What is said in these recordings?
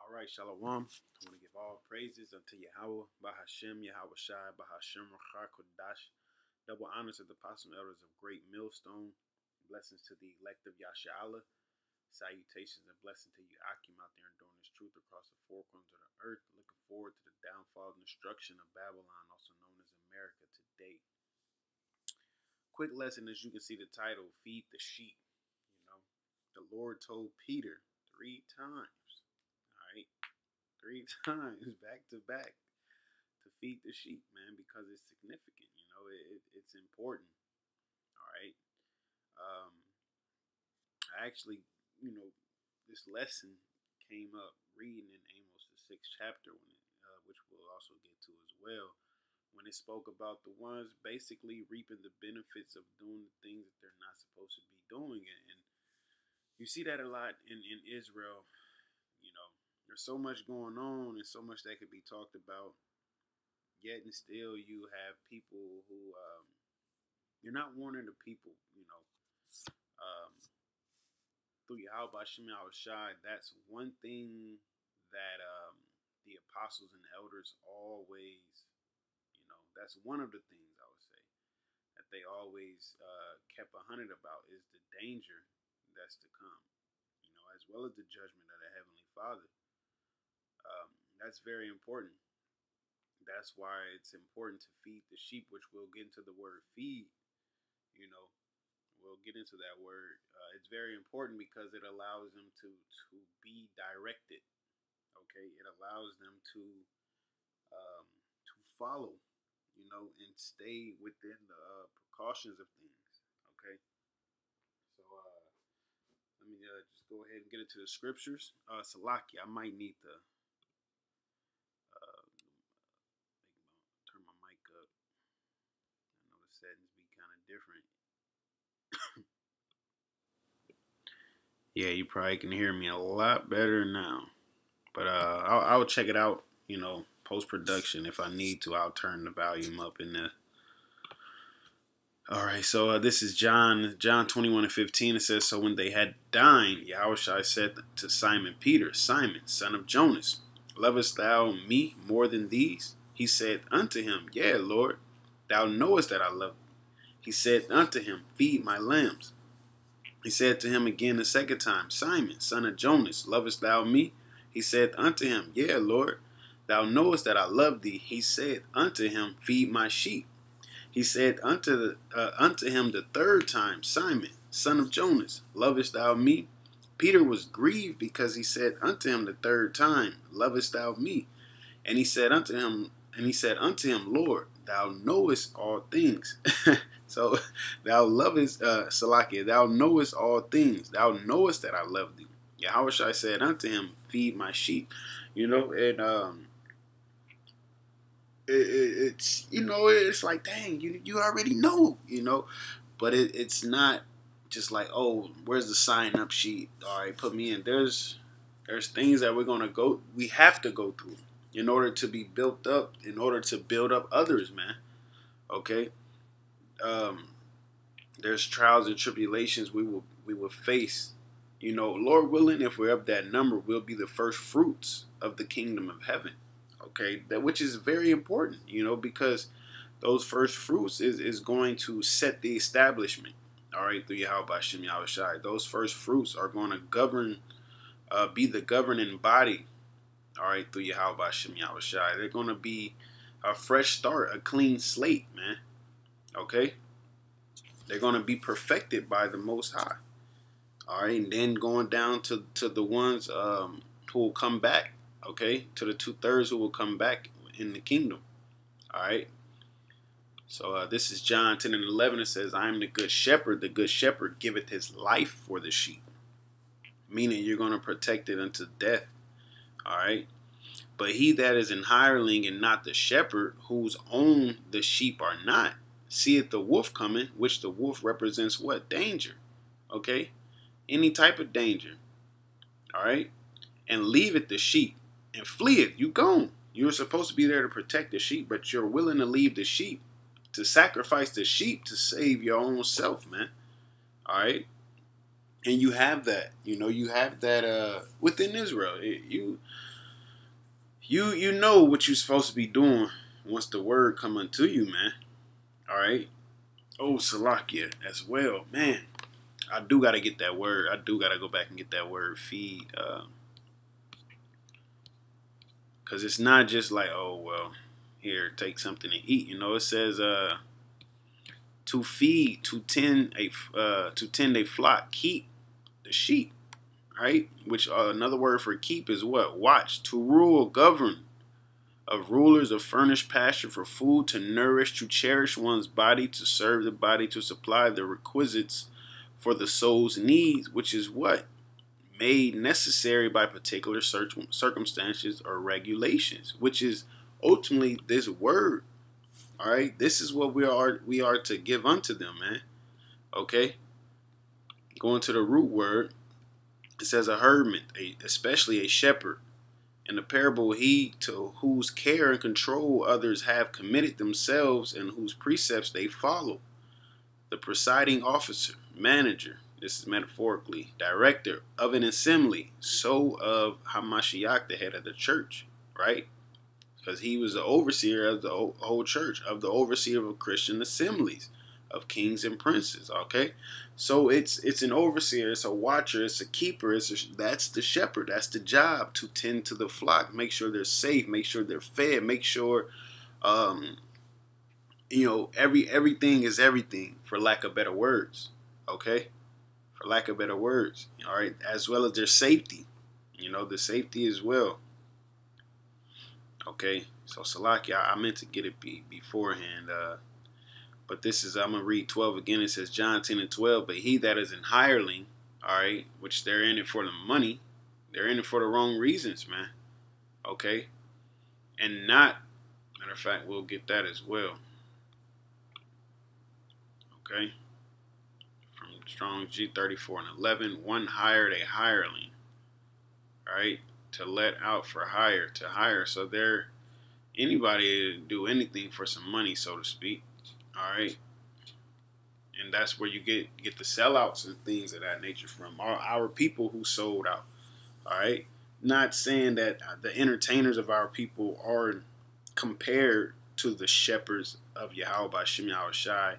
All right, Shalom. I want to give all praises unto Yahawah, BAHASHAM, YAHAWASHI, BAHASHAM, RAWCHAA, QADASH. Double honors to the apostle and elders of Great Millstone. Blessings to the elect of Yashala. Salutations and blessings to you, Akim, out there enduring this truth across the four corners of the earth. Looking forward to the downfall and destruction of Babylon, also known as America, today. Quick lesson, as you can see the title, Feed the Sheep. You know, the Lord told Peter 3 times. 3 times back to back to feed the sheep, man, because it's significant. You know, it's important. All right. I actually, this lesson came up reading in Amos the 6th chapter, which we'll also get to as well, when it spoke about the ones basically reaping the benefits of doing the things that they're not supposed to be doing, and you see that a lot in Israel. You know, there's so much going on and so much that could be talked about, yet and still you have people who you're not warning the people, through YAHAWASHI. That's one thing that the apostles and elders always, that's one of the things I would say that they always kept 100 about, is the danger that's to come, as well as the judgment of the Heavenly Father. That's very important. That's why it's important to feed the sheep, which we'll get into the word feed. We'll get into that word. It's very important because it allows them to be directed. Okay, it allows them to follow, and stay within the precautions of things. Okay, so let me just go ahead and get into the scriptures. Salaki, I might need to turn my mic up. I know the settings be kind of different. Yeah, you probably can hear me a lot better now. But I'll check it out, post-production. If I need to, I'll turn the volume up in there. All right, so this is John 21:15. It says, so when they had dined, Yahushua said to Simon Peter, Simon, son of Jonas, lovest thou me more than these? He said unto him, yea, Lord, thou knowest that I love thee. He said unto him, feed my lambs. He said to him again the second time, Simon, son of Jonas, lovest thou me? He said unto him, yea, Lord, thou knowest that I love thee. He said unto him, feed my sheep. He said unto him the third time, Simon, son of Jonas, lovest thou me? Peter was grieved because he said unto him the third time, lovest thou me? And he said unto him, Lord, thou knowest all things. So thou lovest, Salakia, thou knowest all things. Thou knowest that I love thee. Yahushua said unto him, feed my sheep. And it's it's like, dang, you already know, but it's not just like, oh, where's the sign up sheet? All right, put me in. There's things that we have to go through in order to be built up, in order to build up others, man. Okay. There's trials and tribulations we will face. Lord willing, if we're of that number, we'll be the first fruits of the kingdom of heaven. Okay, which is very important, because those first fruits is going to set the establishment. All right, through YAHAWASHI. Those first fruits are going to be the governing body. All right, through YAHAWASHI. They're going to be a fresh start, a clean slate, man. Okay, they're going to be perfected by the Most High. All right, and then going down to the ones who will come back. Okay, to the 2/3 who will come back in the kingdom. All right. So this is John 10:11. It says, I am the good shepherd. The good shepherd giveth his life for the sheep. Meaning you're going to protect it unto death. All right. But he that is an hireling and not the shepherd, whose own the sheep are not, seeth the wolf coming, which the wolf represents what? Danger. Okay. Any type of danger. All right. And leaveth the sheep and fleeth. You gone. You're supposed to be there to protect the sheep, but you're willing to leave the sheep, to sacrifice the sheep to save your own self, man. All right. And you have that, you have that within Israel. you know what you're supposed to be doing once the word come unto you, man. All right. Oh, Salakia as well, man. I do gotta get that word. I do gotta go back and get that word feed, cause it's not just like, oh well, here, take something to eat. You know, it says to feed, to tend a flock, keep the sheep, right? Which another word for keep is what? Watch, to rule, govern, of rulers, of furnish pasture for food, to nourish, to cherish one's body, to serve the body, to supply the requisites for the soul's needs, which is what? Made necessary by particular circumstances or regulations, which is ultimately this word. All right, this is what we are to give unto them, man. Okay, going to the root word, it says a herdman, especially a shepherd. In the parable, he to whose care and control others have committed themselves and whose precepts they follow. The presiding officer, manager, this is metaphorically, director of an assembly, so of Hamashiach, the head of the church, right? Because he was the overseer of the whole church, of the overseer of Christian assemblies, of kings and princes, okay? So it's an overseer, it's a watcher, it's a keeper, that's the shepherd, that's the job, to tend to the flock, make sure they're safe, make sure they're fed, make sure, you know, everything is everything, for lack of better words, okay? For lack of better words, all right? As well as their safety, you know, the safety as well. Okay, so Salaki, I meant to get it beforehand, but this is, I'm going to read 12 again. It says, John 10 and 12, but he that is an hireling, all right, which they're in it for the money, they're in it for the wrong reasons, man, okay, and not, matter of fact, we'll get that as well, okay, from Strong's G34 and 11, one hired a hireling, all right, to let out for hire, to hire. So they're anybody do anything for some money, so to speak. All right. And that's where you get the sellouts and things of that nature from. Our people who sold out. All right. Not saying that the entertainers of our people are compared to the shepherds of YAHAWASHI,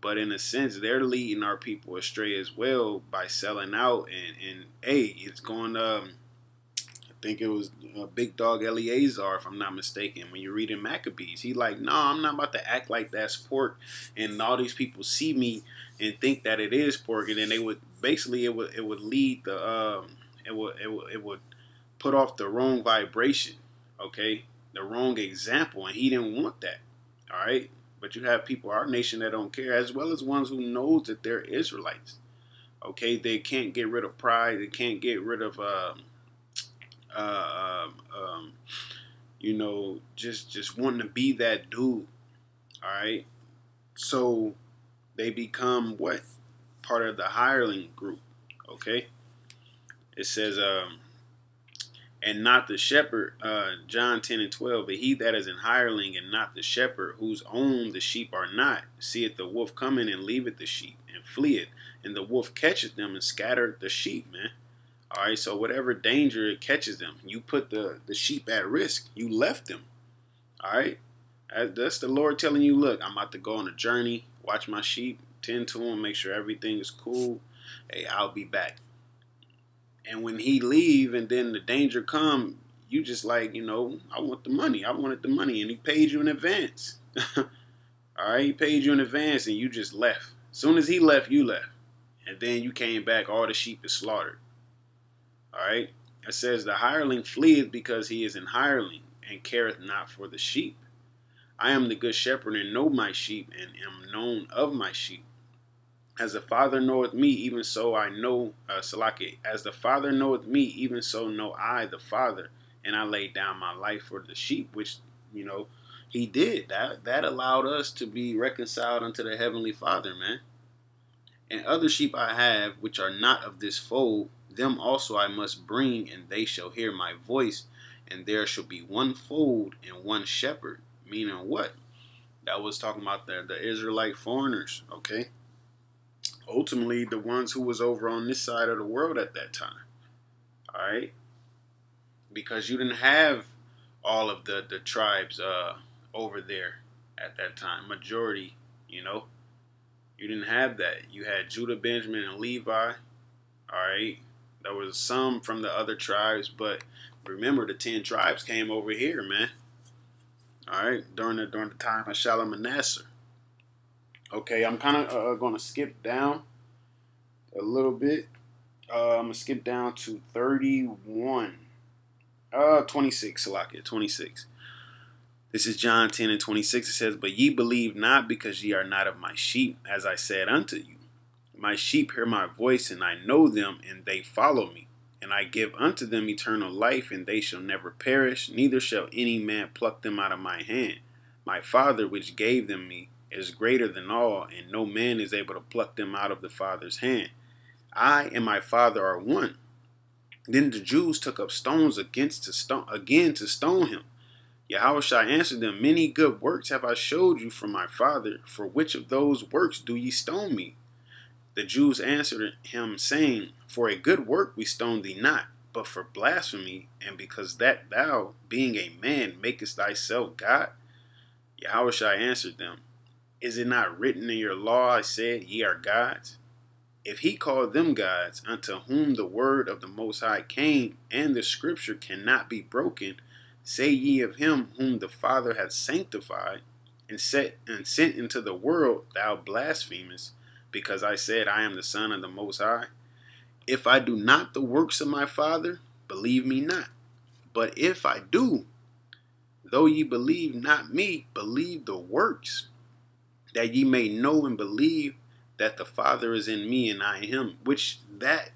but in a sense, they're leading our people astray as well by selling out. And hey, it's going I think it was Big Dog Eleazar, if I'm not mistaken. When you're reading Maccabees, he like, no, I'm not about to act like that's pork. And all these people see me and think that it is pork, and then they would basically it would lead the it would put off the wrong vibration, okay, the wrong example, and he didn't want that. All right, but you have people, our nation, that don't care, as well as ones who knows that they're Israelites. Okay, they can't get rid of pride. They can't get rid of you know, just wanting to be that dude. All right, so they become what? Part of the hireling group. Okay, it says and not the shepherd, John 10 and 12, but he that is an hireling and not the shepherd, whose own the sheep are not, seeth the wolf coming and leaveth the sheep and fleeth, and the wolf catcheth them and scattereth the sheep, man. All right, so whatever danger it catches them, you put the sheep at risk. You left them. All right, that's the Lord telling you, look, I'm about to go on a journey, watch my sheep, tend to them, make sure everything is cool. Hey, I'll be back. And when he leave and then the danger come, you just like, you know, I want the money. I wanted the money, and he paid you in advance. All right, he paid you in advance, and you just left. As soon as he left, you left. And then you came back, all the sheep is slaughtered. All right, it says the hireling fleeth because he is an hireling and careth not for the sheep. I am the good shepherd and know my sheep and am known of my sheep. As the Father knoweth me, even so I know, Salaki, as the Father knoweth me, even so know I the Father, and I laid down my life for the sheep, which, you know, he did. That allowed us to be reconciled unto the Heavenly Father, man. And other sheep I have, which are not of this fold, them also I must bring, and they shall hear my voice, and there shall be one fold and one shepherd. Meaning what? That was talking about the Israelite foreigners, okay? Ultimately, the ones who was over on this side of the world at that time, all right? Because you didn't have all of the tribes over there at that time. Majority, you know. You didn't have that. You had Judah, Benjamin, and Levi. All right. There was some from the other tribes, but remember the 10 tribes came over here, man. All right, during the time of Shalmaneser. Okay, I'm kind of going to skip down a little bit. I'm going to skip down to 31. 26, Salakia, 26. This is John 10 and 26. It says, "But ye believe not, because ye are not of my sheep, as I said unto you. My sheep hear my voice, and I know them, and they follow me. And I give unto them eternal life, and they shall never perish, neither shall any man pluck them out of my hand. My Father, which gave them me, is greater than all, and no man is able to pluck them out of the Father's hand. I and my Father are one." Then the Jews took up stones again to stone him. Yahawashi answered them, "Many good works have I showed you from my Father. For which of those works do ye stone me?" The Jews answered him, saying, "For a good work we stone thee not, but for blasphemy, and because that thou, being a man, makest thyself God." Yahawashi answered them, "Is it not written in your law, I said, ye are gods? If he called them gods, unto whom the word of the Most High came, and the scripture cannot be broken, say ye of him whom the Father hath sanctified, and sent into the world, thou blasphemest, because I said, I am the Son of the Most High? If I do not the works of my Father, believe me not. But if I do, though ye believe not me, believe the works, that ye may know and believe that the Father is in me and I in him." Which that,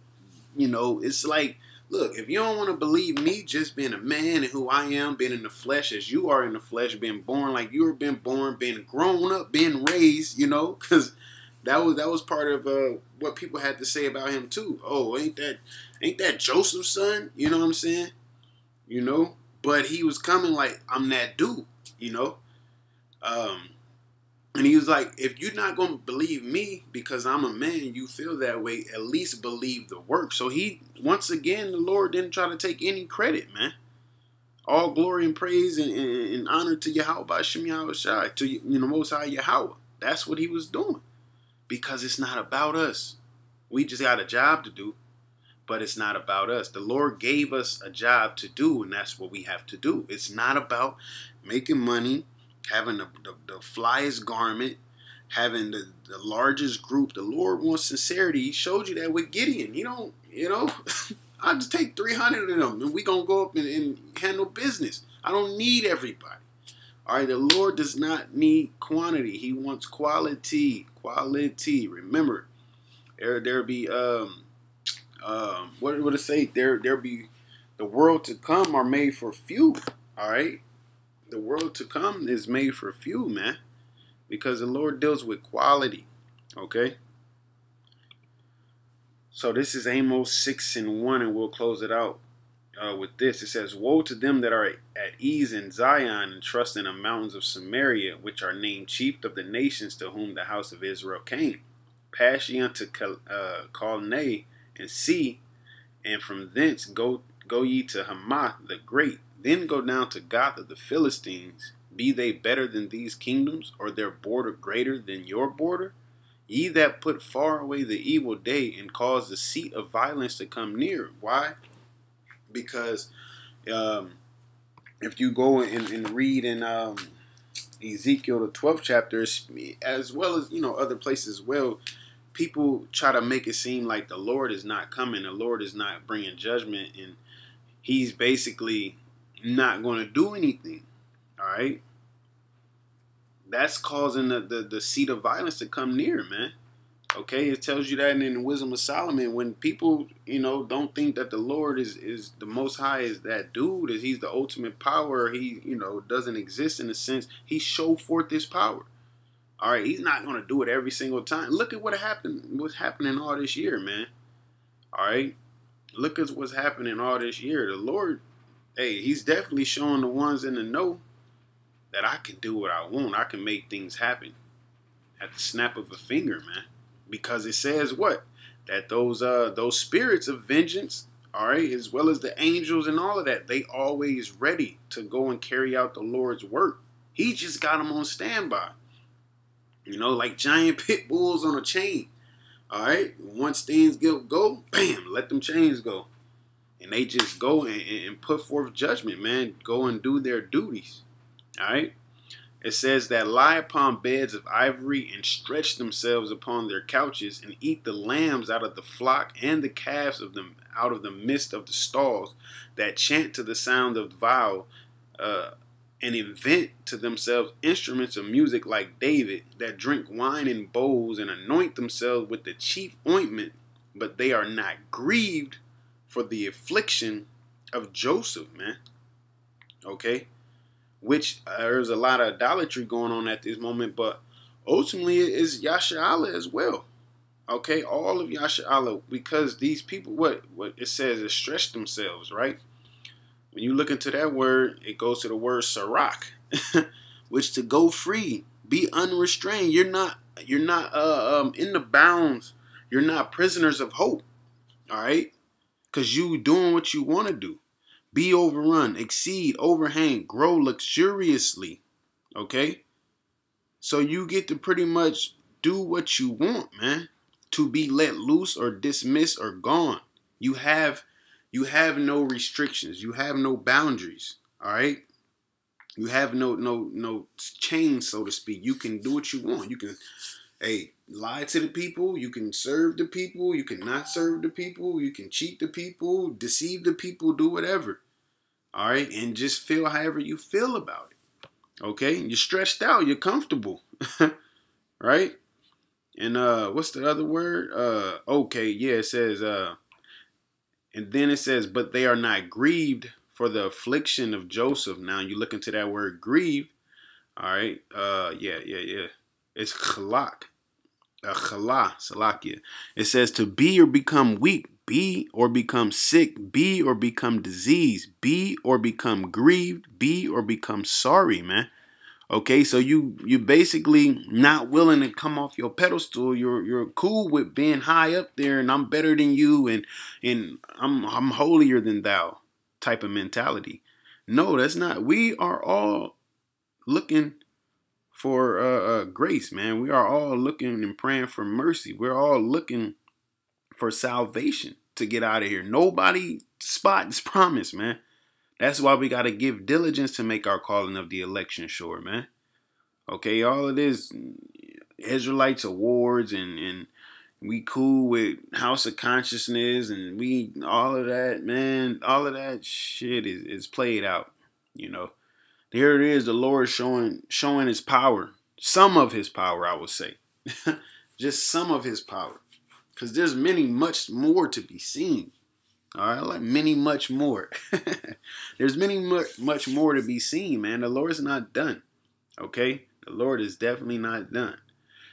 it's like, look, if you don't want to believe me, just being a man and who I am, being in the flesh as you are in the flesh, being born like you were been born, being grown up, being raised, because that was part of what people had to say about him too. Oh, ain't that Joseph's son? You know what I'm saying? But he was coming like, I'm that dude, and he was like, if you're not going to believe me because I'm a man, you feel that way, at least believe the work. So once again, the Lord didn't try to take any credit, man. All glory and praise and honor to Yahawah, BAHASHAM, YAHAWASHI, to Most High Yahawah. That's what he was doing. Because it's not about us. We just got a job to do, but it's not about us. The Lord gave us a job to do, and that's what we have to do. It's not about making money, having the flyest garment, having the largest group. The Lord wants sincerity. He showed you that with Gideon. I'll just take 300 of them, and we going to go up and handle business. I don't need everybody. All right, the Lord does not need quantity. He wants quality. Quality. Remember, there be what would it say? There be the world to come are made for few. All right, the world to come is made for few, man, because the Lord deals with quality. Okay. So this is Amos 6:1, and we'll close it out with this. It says, "Woe to them that are at ease in Zion and trust in the mountains of Samaria, which are named chief of the nations to whom the house of Israel came. Pass ye unto Calneh and see, and from thence go ye to Hamath the great. Then go down to Goth of the Philistines. Be they better than these kingdoms, or their border greater than your border? Ye that put far away the evil day and cause the seat of violence to come near." Why? Because if you go and read in Ezekiel the 12th chapter, as well as other places as well, people try to make it seem like the Lord is not coming, the Lord is not bringing judgment, and he's basically not going to do anything. All right, that's causing the seat of violence to come near, man. Okay, it tells you that in the Wisdom of Solomon. When people, don't think that the Lord is the Most High, is that dude, is he's the ultimate power, he, doesn't exist in a sense. He showed forth his power. All right, he's not going to do it every single time. Look at what's happening all this year, man. All right, look at what's happening all this year. The Lord, hey, he's definitely showing the ones in the know that I can do what I want. I can make things happen at the snap of a finger, man. Because it says what? That those spirits of vengeance All right, as well as the angels and all of that. They always ready to go and carry out the Lord's work. He just got them on standby. You know, like giant pit bulls on a chain. All right, once things go, bam, let them chains go. And they just go and put forth judgment, man. Go and do their duties. All right. It says that lie upon beds of ivory and stretch themselves upon their couches and eat the lambs out of the flock and the calves of them out of the midst of the stalls, that chant to the sound of viol, and invent to themselves instruments of music like David, that drink wine in bowls and anoint themselves with the chief ointment, but they are not grieved for the affliction of Joseph, man. Okay. Which there's a lot of idolatry going on at this moment, but ultimately it is YAHAWAH as well. Okay, all of YAHAWAH, because these people, what it says is stretch themselves, right? When you look into that word, it goes to the word sarak, which to go free, be unrestrained. You're not in the bounds. You're not prisoners of hope. All right, because you doing what you want to do. Be overrun, exceed, overhang, grow luxuriously. Okay? So you get to pretty much do what you want, man. To be let loose or dismissed or gone. You have no restrictions. You have no boundaries. All right? You have no chains, so to speak. You can do what you want. You can, hey, lie to the people. You can serve the people. You can not serve the people. You can cheat the people, deceive the people, do whatever. All right, and just feel however you feel about it. Okay, you're stretched out, you're comfortable, right? And what's the other word? Okay, yeah, it says and then it says, but they are not grieved for the affliction of Joseph. Now you look into that word grieved. All right, yeah. It's chalak, salakia. It says to be or become weak. Be or become sick, be or become diseased, be or become grieved, be or become sorry, man. Okay, so you basically not willing to come off your pedestal. You're cool with being high up there, and I'm better than you, and I'm holier than thou type of mentality. No, that's not. We are all looking for grace, man. We are all looking and praying for mercy. We're all looking for salvation to get out of here. Nobody spot is promised, man. That's why we got to give diligence to make our calling of the election sure, man. Okay, all of this Israelites awards and we cool with House of Consciousness and we all of that, man. All of that shit is played out, you know. Here it is, the Lord showing his power. Some of his power, I would say. Just some of his power. Because there's much more to be seen. All right, like much more. There's much more to be seen, man. The Lord's not done. Okay? The Lord is definitely not done.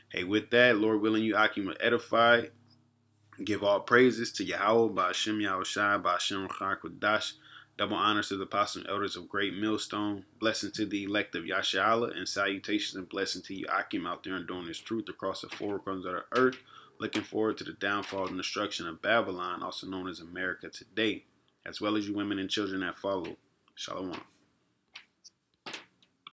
Hey, with that, Lord willing, you Akim edify. Give all praises to Yahawah, BAHASHAM, YAHAWASHI, BAHASHAM, QADASH. Double honors to the apostles and elders of Great Millstone. Blessing to the elect of YAHAWAH, and salutations and blessing to you Akim out there and doing his truth across the four corners of the earth. Looking forward to the downfall and destruction of Babylon, also known as America today, as well as you women and children that follow. Shalom.